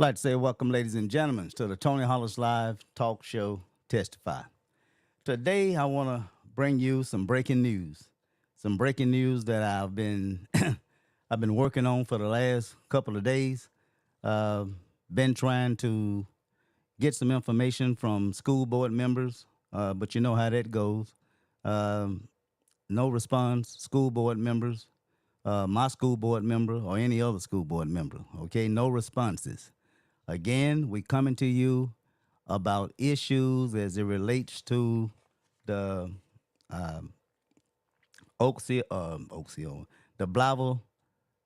I'd like to say welcome, ladies and gentlemen, to the Tony Hollis Live Talk Show Testify. Today, I want to bring you some breaking news. Some breaking news that I've been working on for the last couple of days. Uh, been trying to get some information from school board members, but you know how that goes. Um, no response, school board members, my school board member, or any other school board member. Okay, no responses. Again, we coming to you about issues as it relates to the Oaksville, the Blytheville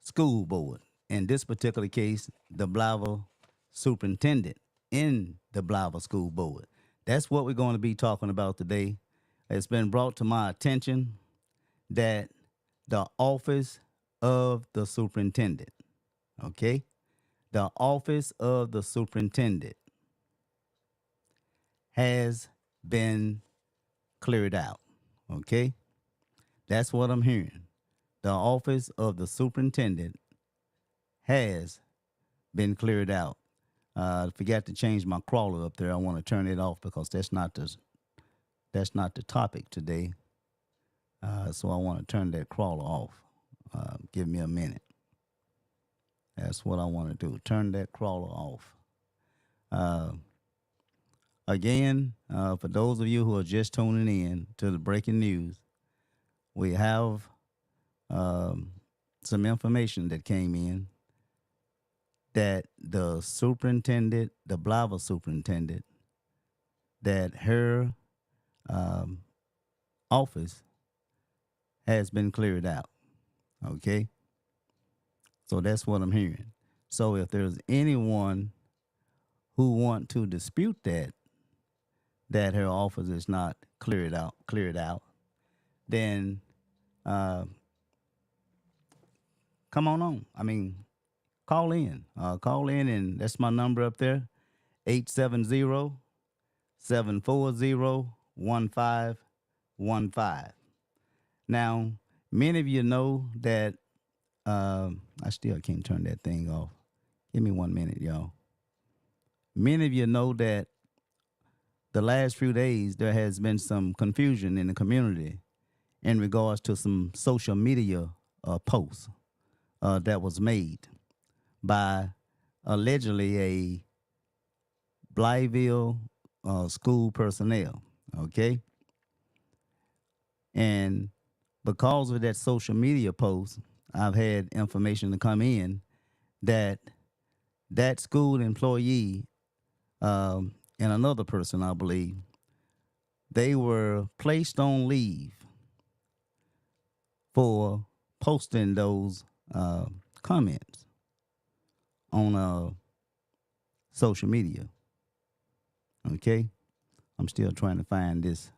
School Board. In this particular case, the Blytheville Superintendent in the Blytheville School Board. That's what we're going to be talking about today. It's been brought to my attention that the office of the superintendent, okay, the office of the superintendent has been cleared out. Okay? That's what I'm hearing. The office of the superintendent has been cleared out. I forgot to change my crawler up there. I want to turn it off because that's not the topic today. So I want to turn that crawler off. Give me a minute. That's what I want to do. Turn that crawler off. Uh, Again, for those of you who are just tuning in to the breaking news, we have um, some information that came in that the superintendent, the Blytheville superintendent, that her um, office has been cleared out. Okay? So that's what I'm hearing. So if there's anyone who want to dispute that her office is not cleared out, then uh, come on. I mean, call in. Call in, and that's my number up there, 870-740-1515. Now, many of you know that I still can't turn that thing off. Give me 1 minute, y'all. Many of you know that the last few days there has been some confusion in the community in regards to some social media posts that was made by allegedly a Blytheville school personnel. Okay, and because of that social media post, I've had information to come in that that school employee and another person, I believe, they were placed on leave for posting those comments on social media. Okay, I'm still trying to find this.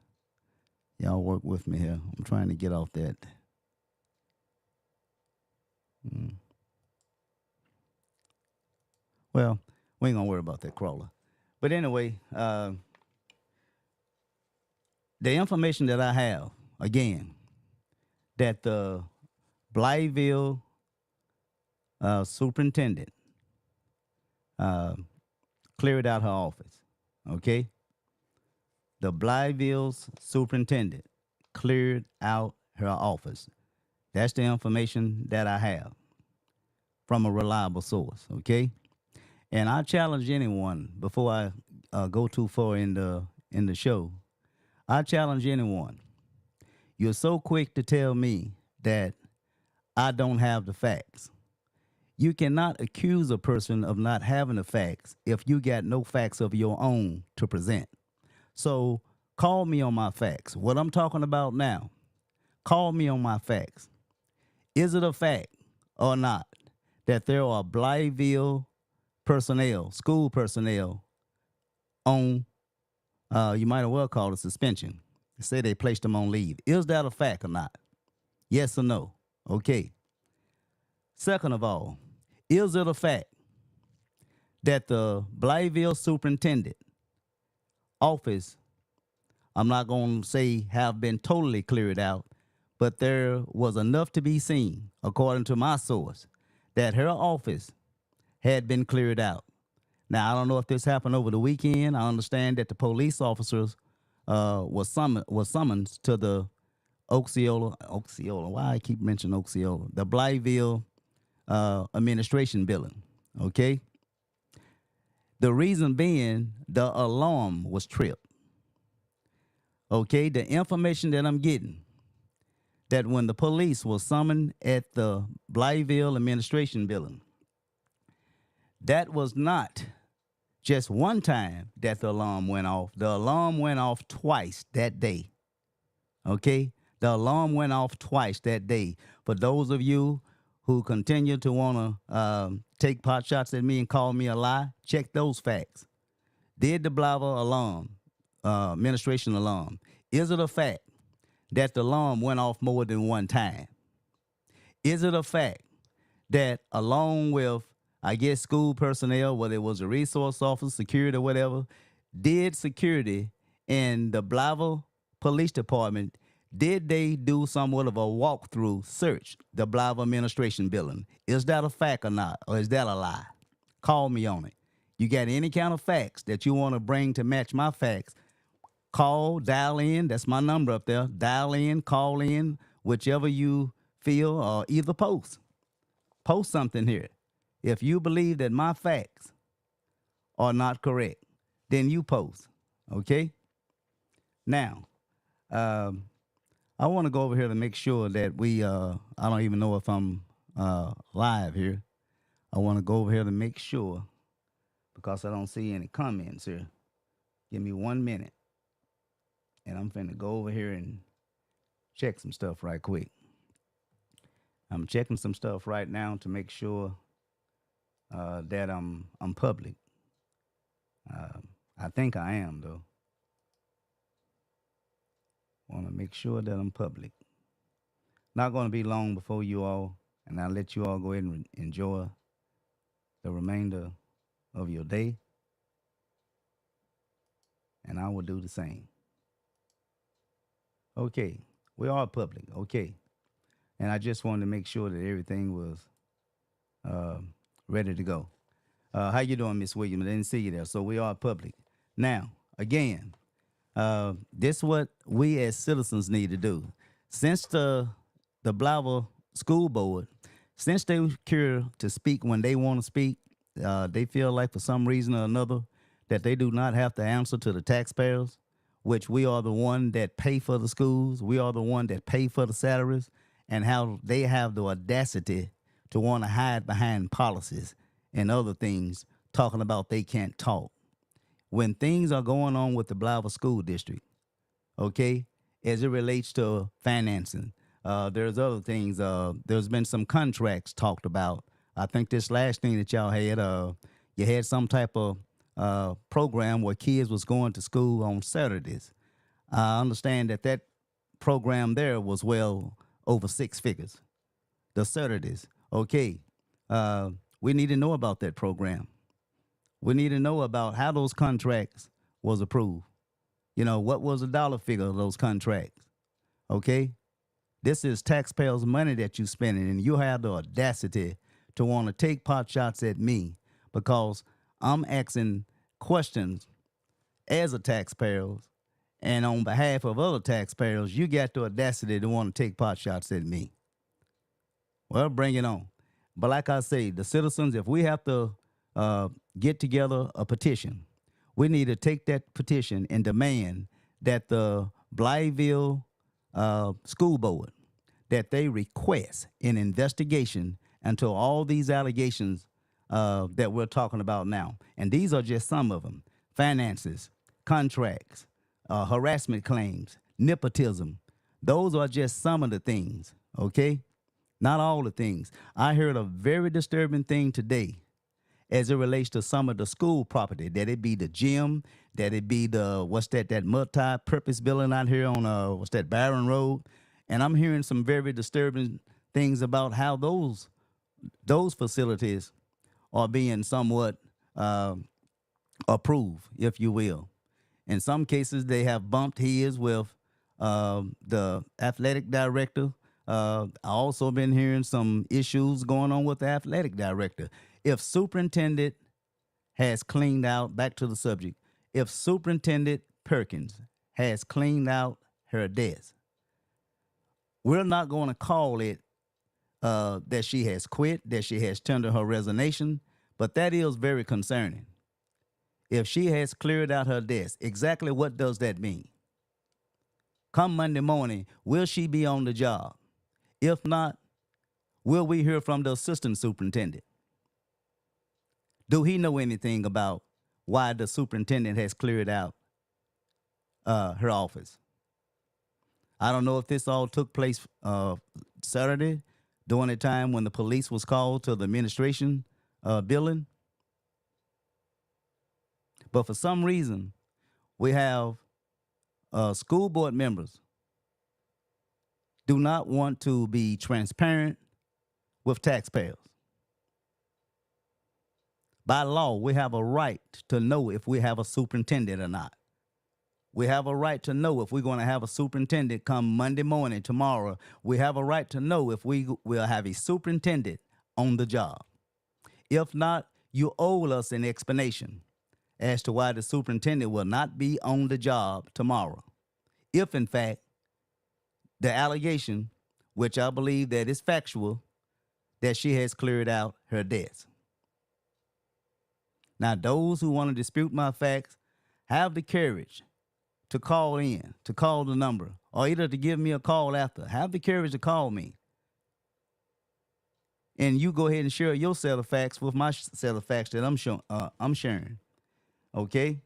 Y'all work with me here. I'm trying to get off that. Mm. Well, we ain't gonna worry about that crawler. But anyway, the information that I have, again, that the Blytheville superintendent uh, cleared out her office. Okay? The Blytheville's superintendent cleared out her office. That's the information that I have from a reliable source. Okay? And I challenge anyone before I go too far in the show. I challenge anyone. You're so quick to tell me that I don't have the facts. You cannot accuse a person of not having the facts if you got no facts of your own to present. So call me on my facts. What I'm talking about now, call me on my facts. Is it a fact or not that there are Blytheville personnel, school personnel, on, you might as well call it suspension? Say they placed them on leave. Is that a fact or not? Yes or no? Okay. Second of all, is it a fact that the Blytheville superintendent office, I'm not going to say have been totally cleared out, but there was enough to be seen, according to my source, that her office had been cleared out? Now, I don't know if this happened over the weekend. I understand that the police officers was summoned to the Osceola. Why I keep mentioning Osceola? The Blytheville administration building. Okay. The reason being the alarm was tripped. Okay. The information that I'm getting that when the police was summoned at the Blytheville administration building, that was not just one time that the alarm went off. The alarm went off twice that day. Okay? The alarm went off twice that day. For those of you who continue to want to take pot shots at me and call me a lie, check those facts. Did the Blytheville alarm, administration alarm, is it a fact that the alarm went off more than one time? Is it a fact that along with, I guess, school personnel, whether it was a resource officer, security, or whatever, did security in the Blytheville Police Department, did they do somewhat of a walkthrough search the Blytheville administration building? Is that a fact or not? Or is that a lie? Call me on it. You got any kind of facts that you want to bring to match my facts, call, dial in. That's my number up there. Dial in, call in, whichever you feel, or either post. Post something here. If you believe that my facts are not correct, then you post. Okay? Now, I want to go over here to make sure that I don't even know if I'm live here. I want to go over here to make sure because I don't see any comments here. Give me 1 minute. And I'm finna go over here and check some stuff right quick. I'm checking some stuff right now to make sure that I'm public. I think I am, though. Want to make sure that I'm public. Not going to be long before you all, and I'll let you all go ahead and enjoy the remainder of your day, and I will do the same. Okay, we are public. Okay, and I just wanted to make sure that everything was ready to go. How you doing, Miss Williams? I didn't see you there, so we are public. Now, again, this is what we as citizens need to do. Since the Blytheville School Board, since they care to speak when they want to speak, they feel like for some reason or another that they do not have to answer to the taxpayers, which we are the one that pay for the schools. We are the one that pay for the salaries, and how they have the audacity to want to hide behind policies and other things, talking about they can't talk. When things are going on with the Blytheville School District, okay, as it relates to financing, there's other things. There's been some contracts talked about. I think this last thing that y'all had, you had some type of program where kids was going to school on Saturdays. I understand that program there was well over six figures. The Saturdays, okay. We need to know about that program. We need to know about how those contracts was approved. You know, what was the dollar figure of those contracts? Okay? This is taxpayers' money that you spending, and you have the audacity to want to take pot shots at me because I'm asking questions as a taxpayer, and on behalf of other taxpayers, you got the audacity to want to take pot shots at me. Well, bring it on. But like I say, the citizens, if we have to get together a petition, we need to take that petition and demand that the Blytheville School Board, that they request an investigation into all these allegations that we're talking about now. And these are just some of them: finances, contracts, harassment claims, nepotism. Those are just some of the things, okay? Not all the things. I heard a very disturbing thing today as it relates to some of the school property, that it be the gym, that it be the, that multi-purpose building out here on, Barron Road. And I'm hearing some very disturbing things about how those facilities are being somewhat approved, if you will. In some cases, they have bumped heads with the athletic director. I also been hearing some issues going on with the athletic director. If Superintendent has cleaned out, back to the subject, if Superintendent Perkins has cleaned out her desk, we're not going to call it that she has quit, that she has tendered her resignation, but that is very concerning. If she has cleared out her desk, exactly what does that mean? Come Monday morning, will she be on the job? If not, will we hear from the assistant superintendent? Do he know anything about why the superintendent has cleared out her office? I don't know if this all took place Saturday during the time when the police was called to the administration building. But for some reason, we have school board members do not want to be transparent with taxpayers. By law, we have a right to know if we have a superintendent or not. We have a right to know if we're going to have a superintendent come Monday morning, tomorrow. We have a right to know if we will have a superintendent on the job. If not, you owe us an explanation as to why the superintendent will not be on the job tomorrow. If, in fact, the allegation, which I believe that is factual, that she has cleared out her desk. Now, those who want to dispute my facts have the courage to call in, to call the number, or either to give me a call after. Have the courage to call me. And you go ahead and share your set of facts with my set of facts that I'm sharing. Okay?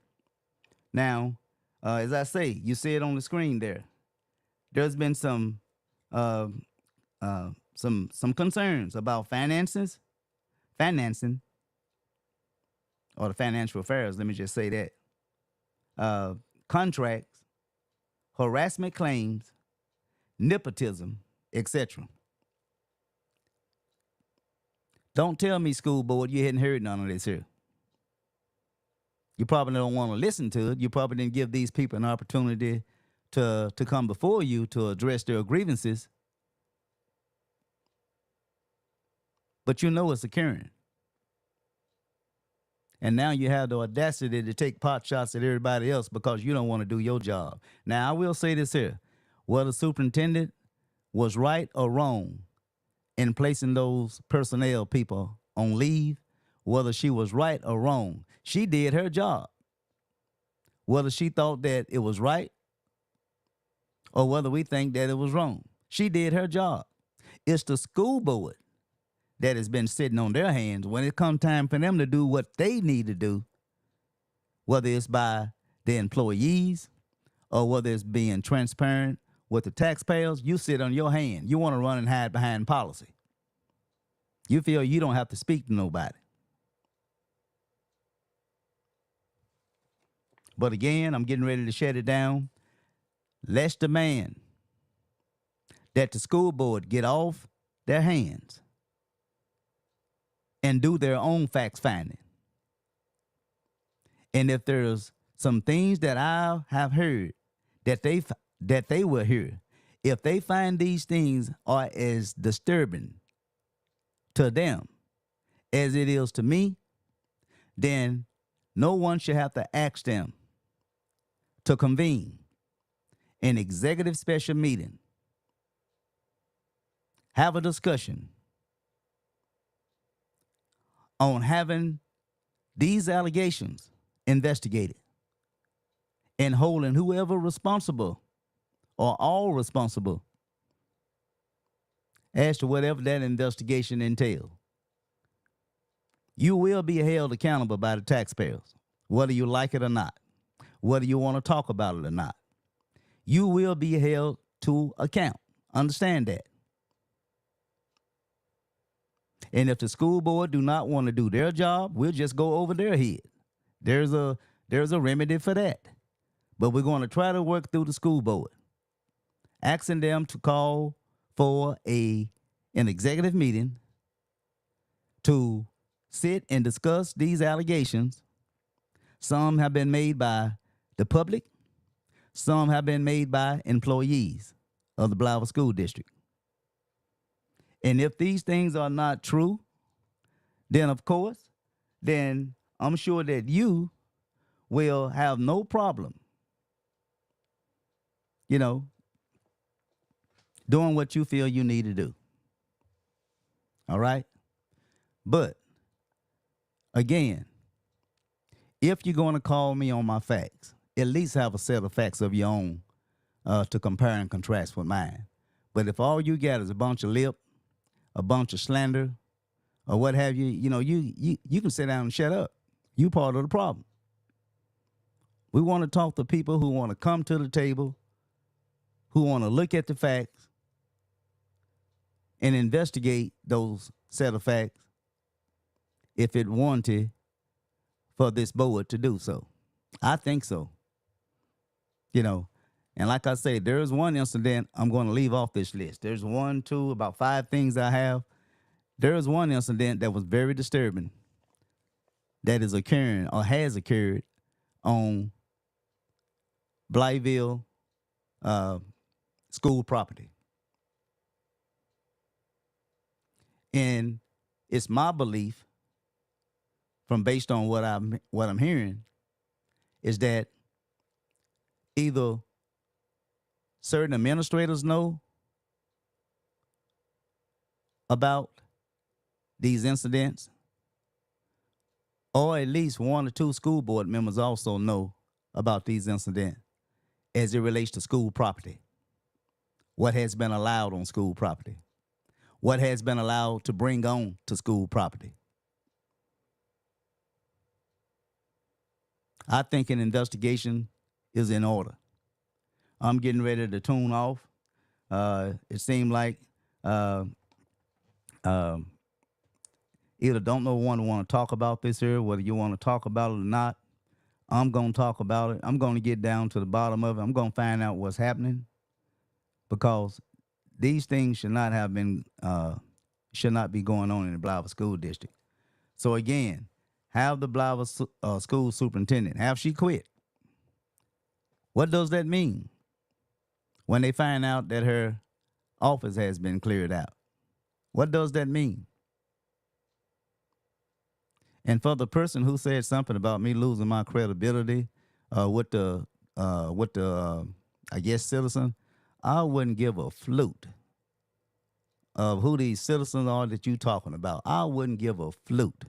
Now, as I say, you see it on the screen there. There's been some concerns about financing, or the financial affairs, let me just say that. Contracts, harassment claims, nepotism, etc. Don't tell me, school board, you hadn't heard none of this here. You probably don't want to listen to it. You probably didn't give these people an opportunity to come before you to address their grievances. But you know it's occurring. And now you have the audacity to take pot shots at everybody else because you don't want to do your job. Now, I will say this here. Whether the superintendent was right or wrong in placing those personnel people on leave, whether she was right or wrong, she did her job. Whether she thought that it was right or whether we think that it was wrong, she did her job. It's the school board that has been sitting on their hands when it comes time for them to do what they need to do, whether it's by the employees or whether it's being transparent with the taxpayers. You sit on your hand. You want to run and hide behind policy. You feel you don't have to speak to nobody. But again, I'm getting ready to shut it down. Let's demand that the school board get off their hands and do their own facts finding. And if there's some things that I have heard that they will hear, if they find these things are as disturbing to them as it is to me, then no one should have to ask them to convene an executive special meeting, have a discussion on having these allegations investigated and holding whoever responsible or all responsible as to whatever that investigation entails. You will be held accountable by the taxpayers, whether you like it or not, whether you want to talk about it or not. You will be held to account. Understand that. And if the school board do not want to do their job, we'll just go over their head. There's a remedy for that. But we're going to try to work through the school board, asking them to call for an executive meeting to sit and discuss these allegations. Some have been made by the public. Some have been made by employees of the Blytheville School District. And if these things are not true, then of course, then I'm sure that you will have no problem, you know, doing what you feel you need to do. All right. But again, if you're going to call me on my facts, at least have a set of facts of your own to compare and contrast with mine. But if all you got is a bunch of lip, a bunch of slander, or what have you, you can sit down and shut up. You part of the problem. We want to talk to people who want to come to the table, who want to look at the facts and investigate those set of facts if it wanted for this board to do so. I think so. And like I say, there's one incident I'm going to leave off this list. There's one, two, about 5 things I have. There's one incident that was very disturbing that is occurring or has occurred on Blytheville school property. And it's my belief, from based on what I'm hearing, is that either certain administrators know about these incidents, or at least 1 or 2 school board members also know about these incidents as it relates to school property. What has been allowed on school property? What has been allowed to bring on to school property? I think an investigation is in order. I'm getting ready to tune off. It seemed like either don't know one want to talk about this here, whether you want to talk about it or not. I'm going to talk about it. I'm going to get down to the bottom of it. I'm going to find out what's happening, because these things should not be going on in the Blytheville School District. So again, have the Blytheville School Superintendent, have she quit? What does that mean when they find out that her office has been cleared out? What does that mean? And for the person who said something about me losing my credibility with the I guess citizen, I wouldn't give a flute of who these citizens are that you talking about. I wouldn't give a flute,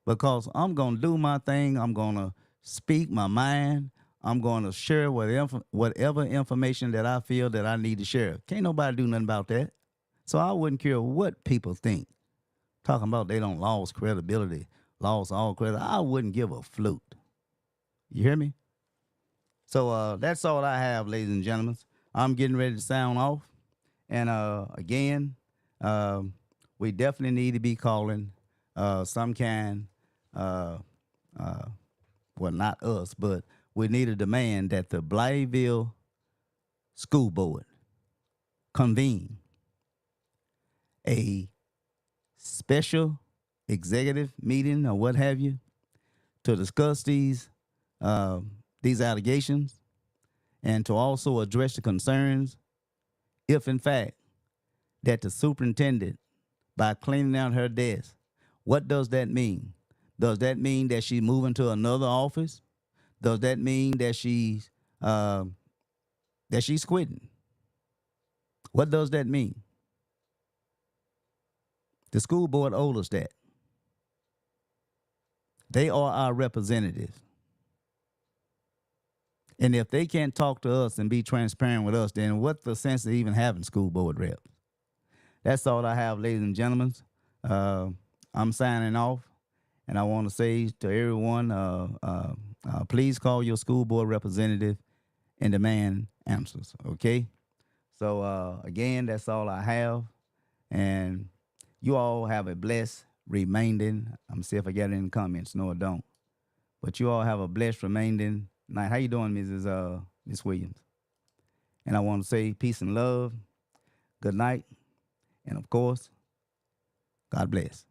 because I'm gonna do my thing. I'm gonna speak my mind. I'm gonna share whatever information that I feel that I need to share. Can't nobody do nothing about that. So I wouldn't care what people think. Talking about they don't lost credibility, lost all credit. I wouldn't give a flute. You hear me? So that's all I have, ladies and gentlemen. I'm getting ready to sound off. And again, we definitely need to be calling some kind, well, not us, but we need to demand that the Blytheville School Board convene a special executive meeting or what have you to discuss these allegations, and to also address the concerns if in fact that the superintendent, by cleaning out her desk, what does that mean? Does that mean that she's moving to another office? Does that mean that she's quitting? What does that mean? The school board owed us that. They are our representatives. And if they can't talk to us and be transparent with us, then what's the sense of even having school board reps? That's all I have, ladies and gentlemen. I'm signing off, and I want to say to everyone, please call your school board representative and demand answers, okay? So, again, that's all I have, and you all have a blessed remaining. I'm going to see if I got any comments. No, I don't. But you all have a blessed remaining night. How you doing, Miss Williams? And I want to say peace and love, good night, and of course, God bless.